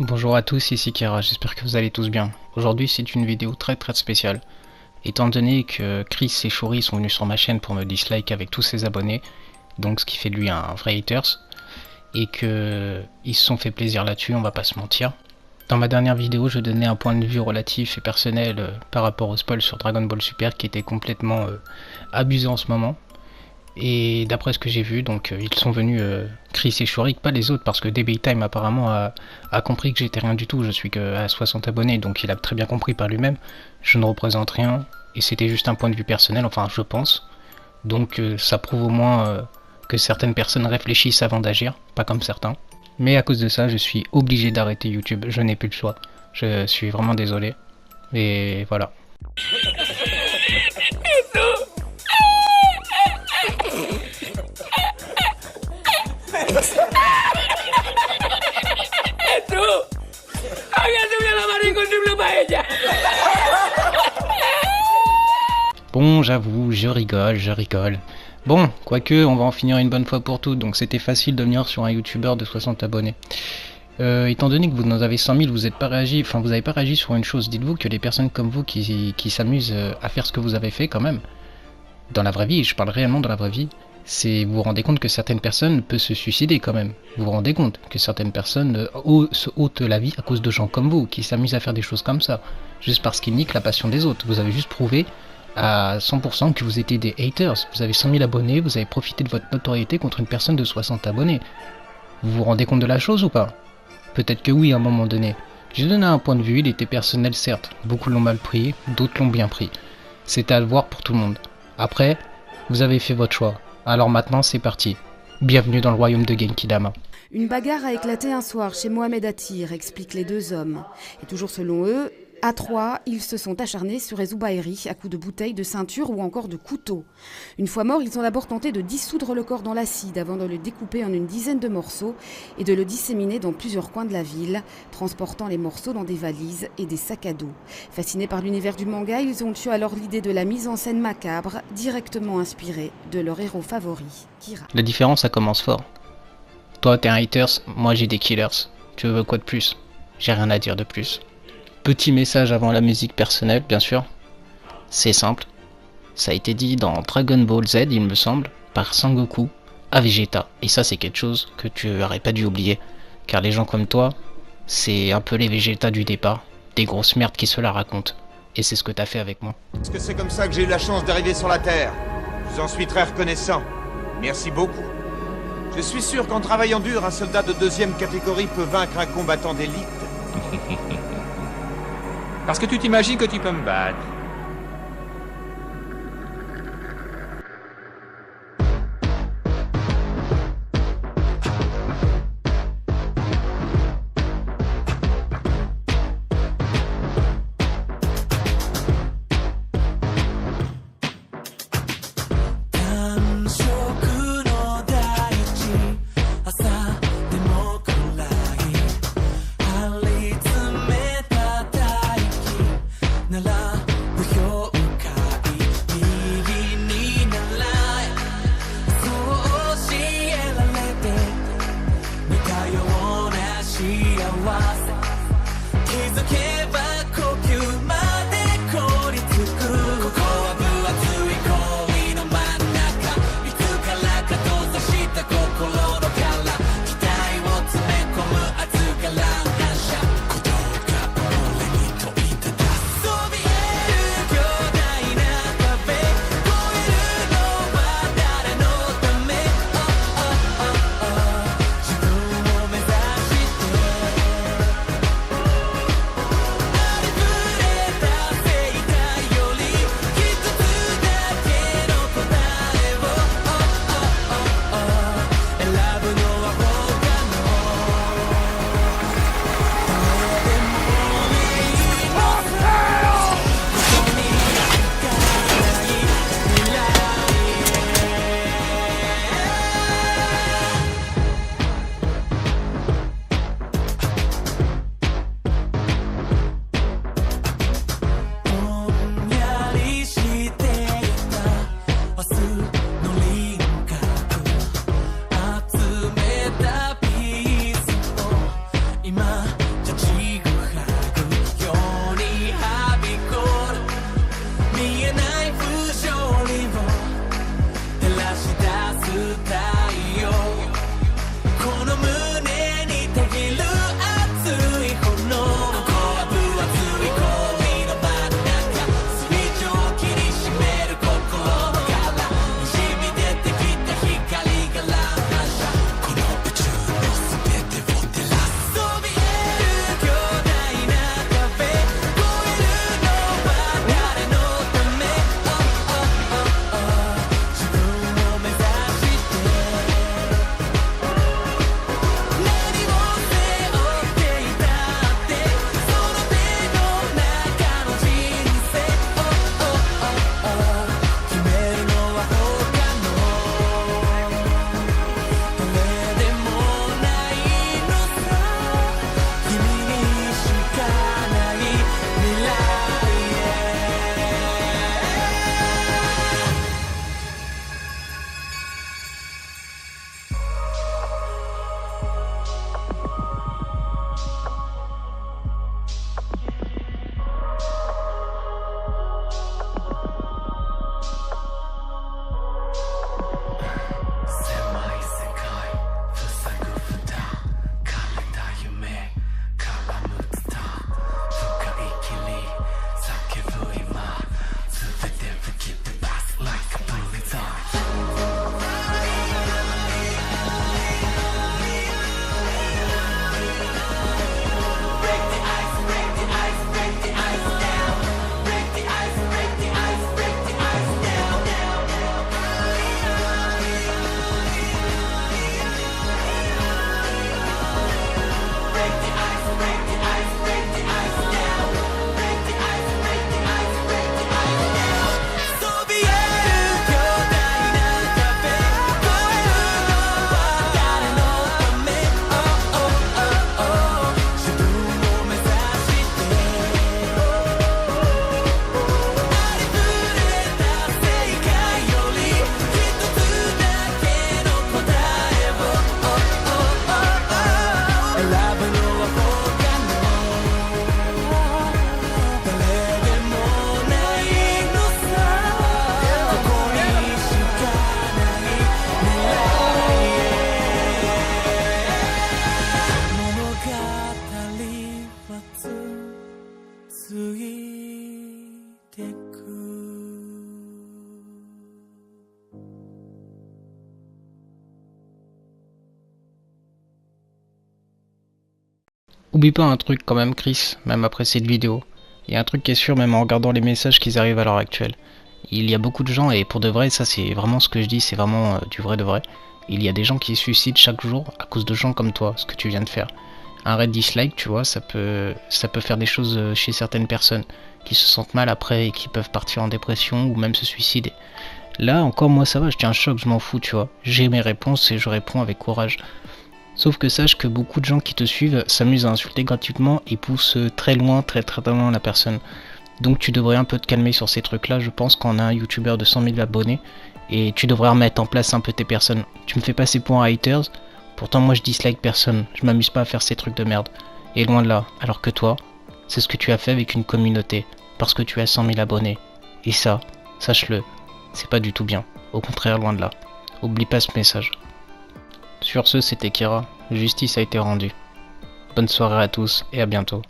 Bonjour à tous, ici Kira, j'espère que vous allez tous bien. Aujourd'hui c'est une vidéo très spéciale. Étant donné que Chris et Shuri sont venus sur ma chaîne pour me dislike avec tous ses abonnés, donc ce qui fait de lui un vrai haters, et que ils se sont fait plaisir là-dessus, on va pas se mentir. Dans ma dernière vidéo, je donnais un point de vue relatif et personnel par rapport au spoil sur Dragon Ball Super qui était complètement abusé en ce moment. Et d'après ce que j'ai vu, donc ils sont venus, Chris et Shuri, pas les autres, parce que DB Time apparemment a compris que j'étais rien du tout, je suis que à 60 abonnés, donc il a très bien compris par lui-même, je ne représente rien, et c'était juste un point de vue personnel, enfin je pense. Donc ça prouve au moins que certaines personnes réfléchissent avant d'agir, pas comme certains. Mais à cause de ça, je suis obligé d'arrêter YouTube, je n'ai plus le choix. Je suis vraiment désolé. Et voilà. Bon, j'avoue, je rigole. Bon, quoique, on va en finir une bonne fois pour toutes, donc c'était facile de venir sur un youtubeur de 60 abonnés. Étant donné que vous en avez 100 000, vous n'avez pas réagi sur une chose. Dites-vous que les personnes comme vous qui s'amusent à faire ce que vous avez fait quand même, dans la vraie vie, je parle réellement dans la vraie vie, vous vous rendez compte que certaines personnes peuvent se suicider quand même. Vous vous rendez compte que certaines personnes se ôtent la vie à cause de gens comme vous, qui s'amusent à faire des choses comme ça, juste parce qu'ils niquent la passion des autres. Vous avez juste prouvé à 100% que vous étiez des haters. Vous avez 100 000 abonnés, vous avez profité de votre notoriété contre une personne de 60 abonnés. Vous vous rendez compte de la chose ou pas? Peut-être que oui à un moment donné. J'ai donné un point de vue, il était personnel certes. Beaucoup l'ont mal pris, d'autres l'ont bien pris. C'était à le voir pour tout le monde. Après, vous avez fait votre choix. Alors maintenant c'est parti. Bienvenue dans le royaume de Genki-Dama. Une bagarre a éclaté un soir chez Mohamed Attir, expliquent les deux hommes. Et toujours selon eux, à trois, ils se sont acharnés sur Ezoubaeri à coups de bouteilles, de ceinture ou encore de couteaux. Une fois morts, ils ont d'abord tenté de dissoudre le corps dans l'acide avant de le découper en une dizaine de morceaux et de le disséminer dans plusieurs coins de la ville, transportant les morceaux dans des valises et des sacs à dos. Fascinés par l'univers du manga, ils ont eu alors l'idée de la mise en scène macabre, directement inspirée de leur héros favori, Kira. La différence, ça commence fort. Toi t'es un haters, moi j'ai des killers. Tu veux quoi de plus? J'ai rien à dire de plus. Petit message avant la musique personnelle, bien sûr. C'est simple. Ça a été dit dans Dragon Ball Z, il me semble, par Sangoku à Vegeta. Et ça, c'est quelque chose que tu aurais pas dû oublier. Car les gens comme toi, c'est un peu les Vegeta du départ. Des grosses merdes qui se la racontent. Et c'est ce que t'as fait avec moi. Est-ce que c'est comme ça que j'ai eu la chance d'arriver sur la Terre? Je vous en suis très reconnaissant. Merci beaucoup. Je suis sûr qu'en travaillant dur, un soldat de deuxième catégorie peut vaincre un combattant d'élite. Parce que tu t'imagines que tu peux me battre. Oublie pas un truc quand même, Chris, même après cette vidéo. Il y a un truc qui est sûr, même en regardant les messages qui arrivent à l'heure actuelle. Il y a beaucoup de gens, et pour de vrai, ça c'est vraiment ce que je dis, c'est vraiment du vrai de vrai. Il y a des gens qui se suicident chaque jour à cause de gens comme toi, ce que tu viens de faire. Un raid dislike, tu vois, ça peut faire des choses chez certaines personnes qui se sentent mal après et qui peuvent partir en dépression ou même se suicider. Là encore, moi ça va, je tiens un choc, je m'en fous, tu vois. J'ai mes réponses et je réponds avec courage. Sauf que sache que beaucoup de gens qui te suivent s'amusent à insulter gratuitement et poussent très loin, très loin la personne. Donc tu devrais un peu te calmer sur ces trucs là, je pense qu'on a un youtubeur de 100 000 abonnés et tu devrais remettre en place un peu tes personnes. Tu me fais passer pour un haters, pourtant moi je dislike personne, je m'amuse pas à faire ces trucs de merde. Et loin de là, alors que toi, c'est ce que tu as fait avec une communauté, parce que tu as 100 000 abonnés. Et ça, sache-le, c'est pas du tout bien, au contraire loin de là. Oublie pas ce message. Sur ce, c'était Kira, justice a été rendue. Bonne soirée à tous et à bientôt.